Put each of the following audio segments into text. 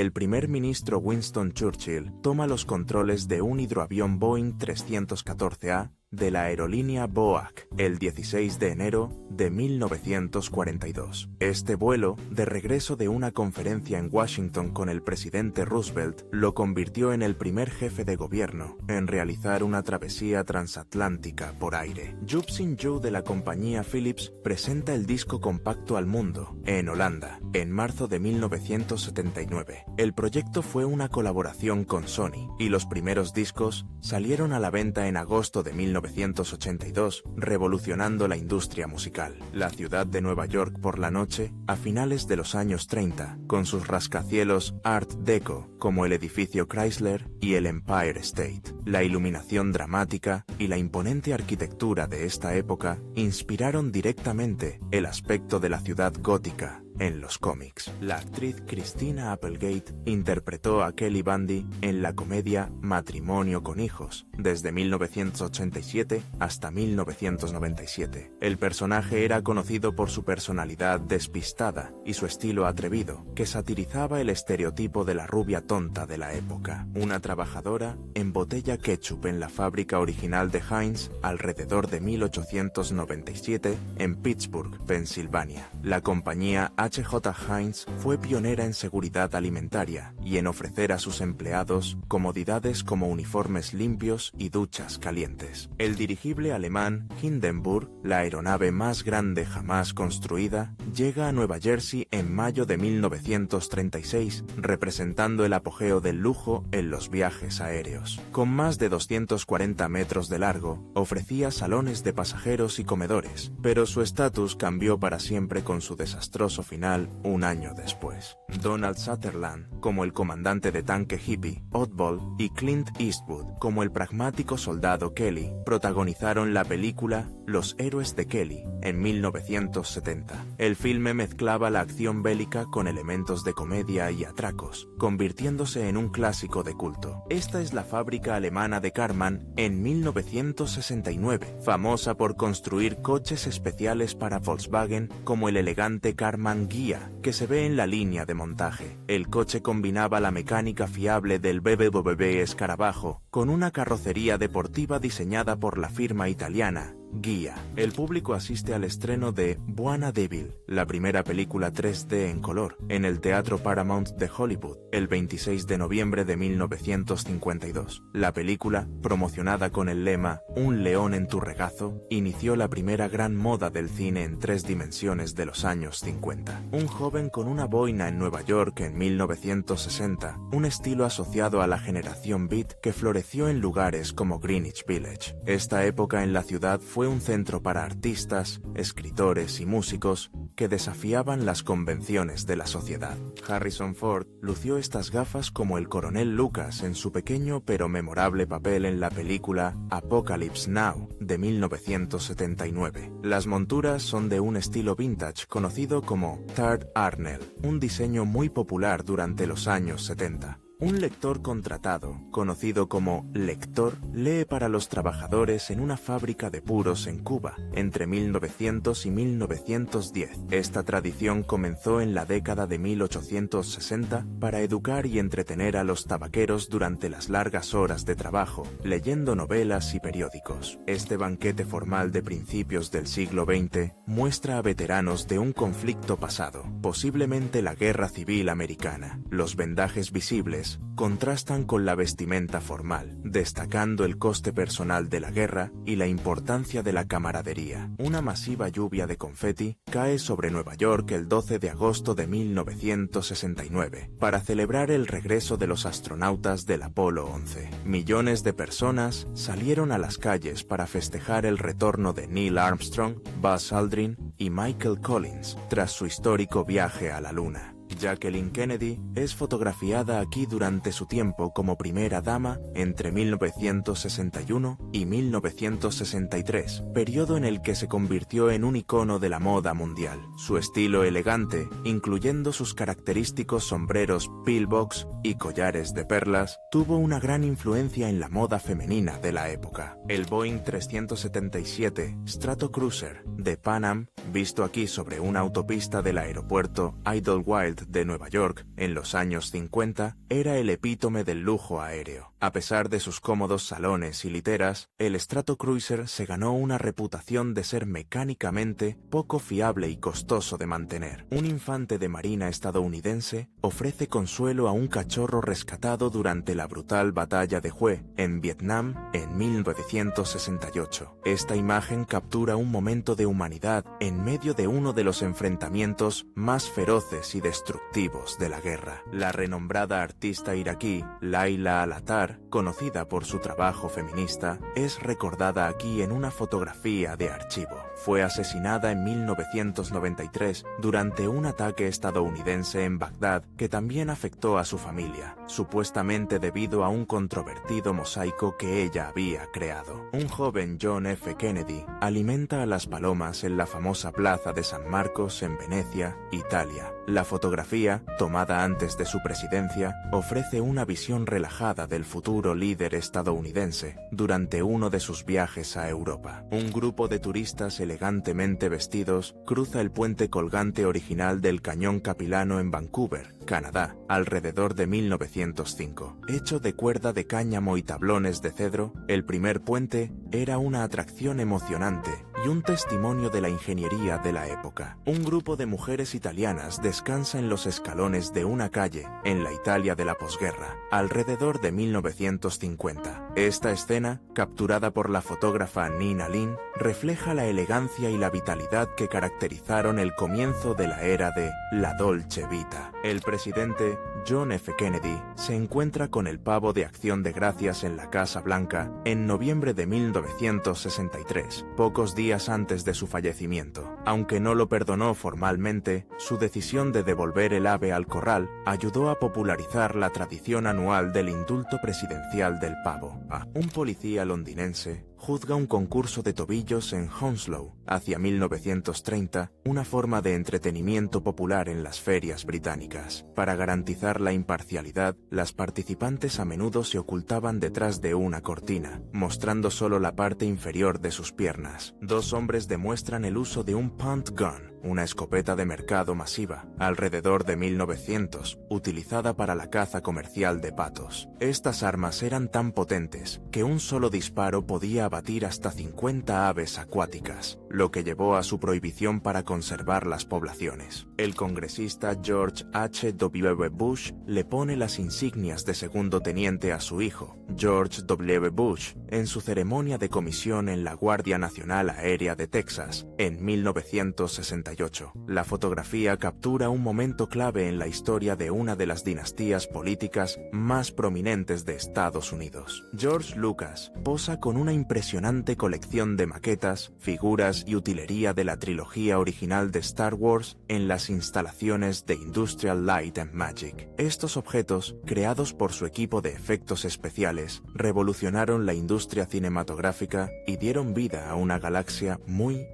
el primer ministro Winston Churchill toma los controles de un hidroavión Boeing 314A de la aerolínea BOAC el 16 de enero de 1942. Este vuelo, de regreso de una conferencia en Washington con el presidente Roosevelt, lo convirtió en el primer jefe de gobierno en realizar una travesía transatlántica por aire. Jobson Joe de la compañía Philips presenta el disco compacto al mundo, en Holanda, en marzo de 1979. El proyecto fue una colaboración con Sony, y los primeros discos salieron a la venta en agosto de 1982, revolucionando la industria musical. La ciudad de Nueva York por la noche, a finales de los años 30, con sus rascacielos Art Deco, como el edificio Chrysler y el Empire State. La iluminación dramática y la imponente arquitectura de esta época inspiraron directamente el aspecto de la ciudad gótica en los cómics. La actriz Christina Applegate interpretó a Kelly Bundy en la comedia Matrimonio con hijos, desde 1987 hasta 1997. El personaje era conocido por su personalidad despistada y su estilo atrevido, que satirizaba el estereotipo de la rubia tonta de la época. Una trabajadora embotella ketchup en la fábrica original de Heinz alrededor de 1897 en Pittsburgh, Pensilvania. La compañía H.J. Heinz fue pionera en seguridad alimentaria y en ofrecer a sus empleados comodidades como uniformes limpios y duchas calientes. El dirigible alemán Hindenburg, la aeronave más grande jamás construida, llega a Nueva Jersey en mayo de 1936, representando el apogeo del lujo en los viajes aéreos. Con más de 240 metros de largo, ofrecía salones de pasajeros y comedores, pero su estatus cambió para siempre con su desastroso final un año después. Donald Sutherland como el comandante de tanque hippie, Oddball, y Clint Eastwood como el pragmático soldado Kelly protagonizaron la película Los héroes de Kelly en 1970. El filme mezclaba la acción bélica con elementos de comedia y atracos, convirtiéndose en un clásico de culto. Esta es la fábrica alemana de Karmann en 1969, famosa por construir coches especiales para Volkswagen como el elegante Karmann Ghia, que se ve en la línea de montaje. El coche combinaba la mecánica fiable del BMW Escarabajo con una carrocería deportiva diseñada por la firma italiana Ghia. El público asiste al estreno de Buona Devil, la primera película 3D en color, en el Teatro Paramount de Hollywood, el 26 de noviembre de 1952. La película, promocionada con el lema Un león en tu regazo, inició la primera gran moda del cine en 3 dimensiones de los años 50. Un joven con una boina en Nueva York en 1960, un estilo asociado a la generación beat que floreció en lugares como Greenwich Village. Esta época en la ciudad fue un centro para artistas, escritores y músicos que desafiaban las convenciones de la sociedad. Harrison Ford lució estas gafas como el coronel Lucas en su pequeño pero memorable papel en la película Apocalypse Now de 1979. Las monturas son de un estilo vintage conocido como Third Arnell, un diseño muy popular durante los años 70. Un lector contratado, conocido como lector, lee para los trabajadores en una fábrica de puros en Cuba, entre 1900 y 1910. Esta tradición comenzó en la década de 1860 para educar y entretener a los tabaqueros durante las largas horas de trabajo, leyendo novelas y periódicos. Este banquete formal de principios del siglo XX muestra a veteranos de un conflicto pasado, posiblemente la Guerra Civil Americana. Los vendajes visibles contrastan con la vestimenta formal, destacando el coste personal de la guerra y la importancia de la camaradería. Una masiva lluvia de confeti cae sobre Nueva York el 12 de agosto de 1969, para celebrar el regreso de los astronautas del Apolo 11. Millones de personas salieron a las calles para festejar el retorno de Neil Armstrong, Buzz Aldrin y Michael Collins tras su histórico viaje a la Luna. Jacqueline Kennedy es fotografiada aquí durante su tiempo como primera dama entre 1961 y 1963, periodo en el que se convirtió en un icono de la moda mundial. Su estilo elegante, incluyendo sus característicos sombreros pillbox y collares de perlas, tuvo una gran influencia en la moda femenina de la época. El Boeing 377 Stratocruiser de Pan Am, visto aquí sobre una autopista del aeropuerto Idlewild de Nueva York, en los años 50, era el epítome del lujo aéreo. A pesar de sus cómodos salones y literas, el Stratocruiser se ganó una reputación de ser mecánicamente poco fiable y costoso de mantener. Un infante de marina estadounidense ofrece consuelo a un cachorro rescatado durante la brutal batalla de Hue, en Vietnam, en 1968. Esta imagen captura un momento de humanidad en medio de uno de los enfrentamientos más feroces y destructivos de la guerra. La renombrada artista iraquí Laila Al-Attar, conocida por su trabajo feminista, es recordada aquí en una fotografía de archivo. Fue asesinada en 1993 durante un ataque estadounidense en Bagdad que también afectó a su familia, supuestamente debido a un controvertido mosaico que ella había creado. Un joven John F. Kennedy alimenta a las palomas en la famosa plaza de San Marcos en Venecia, Italia. La fotografía, tomada antes de su presidencia, ofrece una visión relajada del futuro líder estadounidense durante uno de sus viajes a Europa. Un grupo de turistas elegantemente vestidos cruza el puente colgante original del Cañón Capilano en Vancouver, Canadá, alrededor de 1905. Hecho de cuerda de cáñamo y tablones de cedro, el primer puente era una atracción emocionante y un testimonio de la ingeniería de la época. Un grupo de mujeres italianas descansa en los escalones de una calle en la Italia de la posguerra, alrededor de 1950. Esta escena, capturada por la fotógrafa Nina Lin, refleja la elegancia y la vitalidad que caracterizaron el comienzo de la era de la Dolce Vita. El presidente John F. Kennedy se encuentra con el pavo de Acción de Gracias en la Casa Blanca en noviembre de 1963, pocos días antes de su fallecimiento. Aunque no lo perdonó formalmente, su decisión de devolver el ave al corral ayudó a popularizar la tradición anual del indulto presidencial del pavo. Un policía londinense juzga un concurso de tobillos en Hounslow hacia 1930, una forma de entretenimiento popular en las ferias británicas. Para garantizar la imparcialidad, las participantes a menudo se ocultaban detrás de una cortina, mostrando solo la parte inferior de sus piernas. Dos hombres demuestran el uso de un punt gun, una escopeta de mercado masiva, alrededor de 1900, utilizada para la caza comercial de patos. Estas armas eran tan potentes que un solo disparo podía abatir hasta 50 aves acuáticas, lo que llevó a su prohibición para conservar las poblaciones. El congresista George H.W. Bush le pone las insignias de segundo teniente a su hijo, George W. Bush, en su ceremonia de comisión en la Guardia Nacional Aérea de Texas, en 1968. La fotografía captura un momento clave en la historia de una de las dinastías políticas más prominentes de Estados Unidos. George Lucas posa con una impresionante colección de maquetas, figuras y utilería de la trilogía original de Star Wars en las instalaciones de Industrial Light and Magic. Estos objetos, creados por su equipo de efectos especiales, revolucionaron la industria cinematográfica y dieron vida a una galaxia muy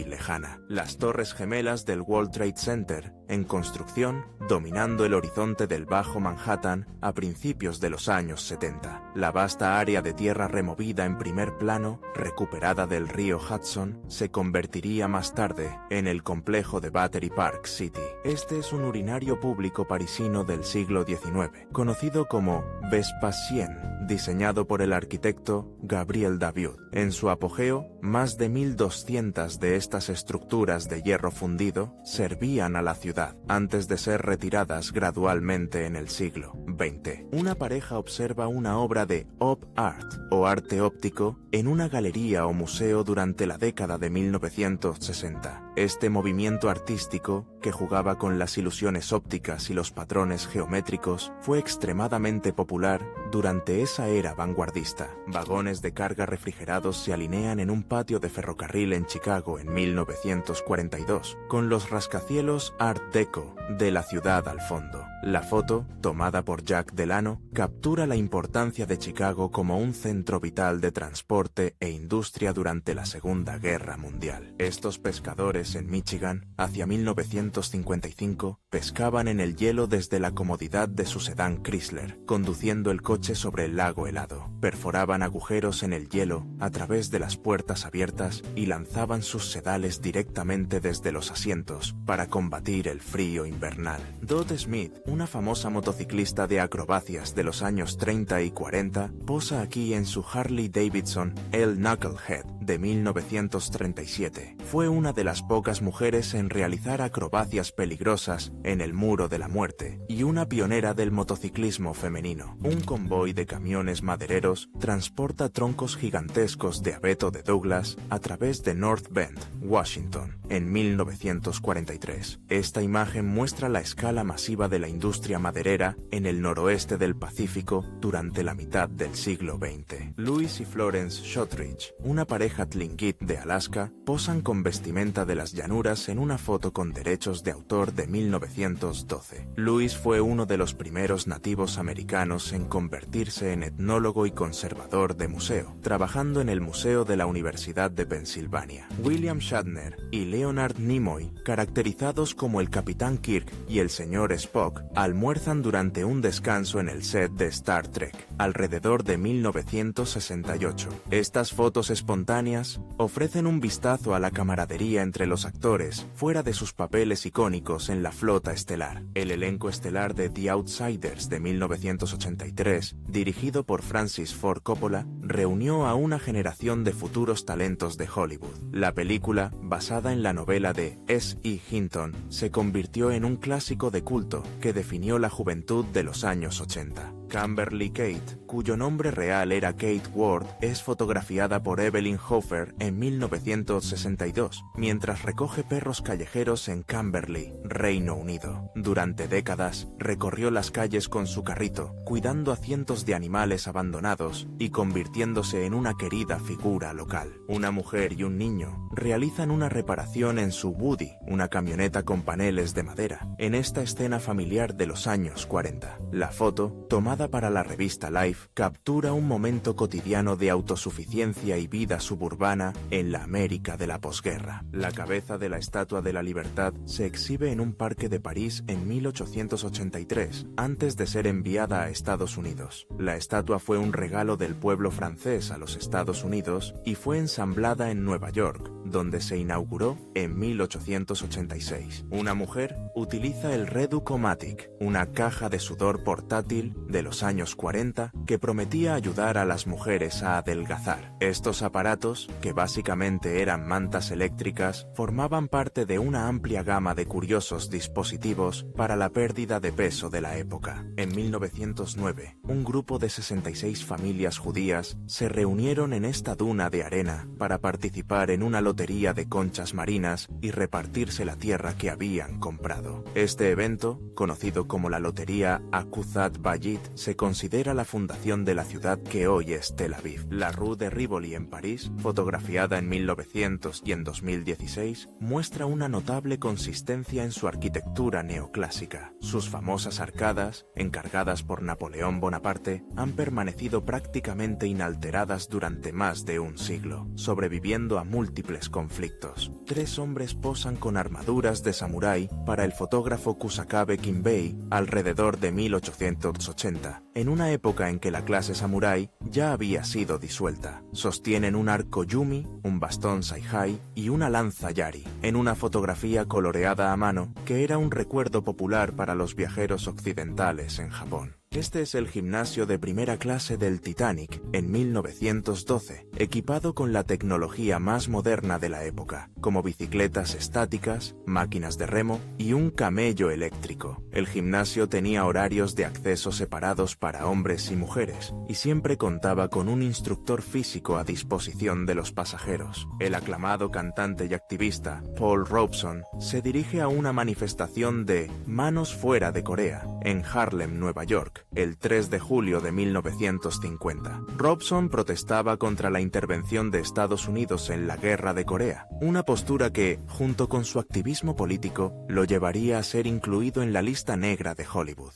lejana. Las Torres Gemelas del World Trade Center, en construcción, dominando el horizonte del Bajo Manhattan a principios de los años 70. La vasta área de tierra removida en primer plano, recuperada del río Hudson, se convertiría más tarde en el complejo de Battery Park City. Este es un urinario público parisino del siglo XIX, conocido como Vespasien, diseñado por el arquitecto Gabriel Daviud. En su apogeo, más de 1200 de estas estructuras de hierro fundido servían a la ciudad, antes de ser retiradas gradualmente en el siglo XX. Una pareja observa una obra de op art, o arte óptico, en una galería o museo durante la década de 1960. Este movimiento artístico, que jugaba con las ilusiones ópticas y los patrones geométricos, fue extremadamente popular durante esa era vanguardista. Vagones de carga refrigerados se alinean en un patio de ferrocarril en Chicago en 1942, con los rascacielos Art Deco de la ciudad al fondo. La foto, tomada por Jack Delano, captura la importancia de Chicago como un centro vital de transporte e industria durante la Segunda Guerra Mundial. Estos pescadores en Michigan, hacia 1955, pescaban en el hielo desde la comodidad de su sedán Chrysler, conduciendo el coche sobre el lago helado. Perforaban agujeros en el hielo a través de las puertas abiertas y lanzaban sus sedales directamente desde los asientos para combatir el frío invernal. Dot Smith, una famosa motociclista de acrobacias de los años 30 y 40, posa aquí en su Harley Davidson El Knucklehead de 1937. Fue una de las pocas mujeres en realizar acrobacias peligrosas en el Muro de la Muerte y una pionera del motociclismo femenino. Un convoy de camiones madereros transporta troncos gigantescos de abeto de Douglas a través de North Bend, Washington, en 1943. Esta imagen muestra la escala masiva de la industria maderera en el noroeste del Pacífico durante la mitad del siglo XX. Louis y Florence Shotridge, una pareja tlingit de Alaska, posan con vestimenta de las llanuras en una foto con derechos de autor de 1912. Louis fue uno de los primeros nativos americanos en convertirse en etnólogo y conservador de museo, trabajando en el Museo de la Universidad de Pensilvania. William Shatner y Leonard Nimoy, caracterizados como el Capitán Kirk y el Sr. Spock, almuerzan durante un descanso en el set de Star Trek, alrededor de 1968. Estas fotos espontáneas ofrecen un vistazo a la camaradería entre los actores fuera de sus papeles icónicos en la flota estelar. El elenco estelar de The Outsiders de 1983, dirigido por Francis Ford Coppola, reunió a una generación de futuros talentos de Hollywood. La película, basada en la novela de S.E. Hinton, se convirtió en un clásico de culto que definió la juventud de los años 80. Camberly Kate, cuyo nombre real era Kate Ward, es fotografiada por Evelyn Hofer en 1962, mientras recoge perros callejeros en Camberley, Reino Unido. Durante décadas, recorrió las calles con su carrito, cuidando a cientos de animales abandonados y convirtiéndose en una querida figura local. Una mujer y un niño realizan una reparación en su Woody, una camioneta con paneles de madera, en esta escena familiar de los años 40. La foto, tomada para la revista Life, captura un momento cotidiano de autosuficiencia y vida suburbana en la América de la posguerra. La cabeza de la Estatua de la Libertad se exhibe en un parque de París en 1883, antes de ser enviada a Estados Unidos. La estatua fue un regalo del pueblo francés a los Estados Unidos y fue ensamblada en Nueva York, donde se inauguró en 1886. Una mujer utiliza el Reducomatic, una caja de sudor portátil de los años 40 que prometía ayudar a las mujeres a adelgazar. Estos aparatos, que básicamente eran mantas eléctricas, formaban parte de una amplia gama de curiosos dispositivos para la pérdida de peso de la época. En 1909, un grupo de 66 familias judías se reunieron en esta duna de arena para participar en una lotería de conchas marinas y repartirse la tierra que habían comprado. Este evento, conocido como la Lotería Akuzat Bayit, se considera la fundación de la ciudad que hoy es Tel Aviv. La Rue de Rivoli en París, fotografiada en 1900 y en 2016, muestra una notable consistencia en su arquitectura neoclásica. Sus famosas arcadas, encargadas por Napoleón Bonaparte, han permanecido prácticamente inalteradas durante más de un siglo, sobreviviendo a múltiples conflictos. Tres hombres posan con armaduras de samurái para el fotógrafo Kusakabe Kinbei alrededor de 1880, en una época en que la clase samurái ya había sido disuelta. Sostienen un arco yumi, un bastón saihai y una lanza yari, en una fotografía coloreada a mano que era un recuerdo popular para los viajeros occidentales en Japón. Este es el gimnasio de primera clase del Titanic en 1912, equipado con la tecnología más moderna de la época, como bicicletas estáticas, máquinas de remo y un camello eléctrico. El gimnasio tenía horarios de acceso separados para hombres y mujeres, y siempre contaba con un instructor físico a disposición de los pasajeros. El aclamado cantante y activista Paul Robeson se dirige a una manifestación de Manos Fuera de Corea en Harlem, Nueva York, el 3 de julio de 1950. Robeson protestaba contra la intervención de Estados Unidos en la Guerra de Corea, una postura que, junto con su activismo político, lo llevaría a ser incluido en la lista negra de Hollywood.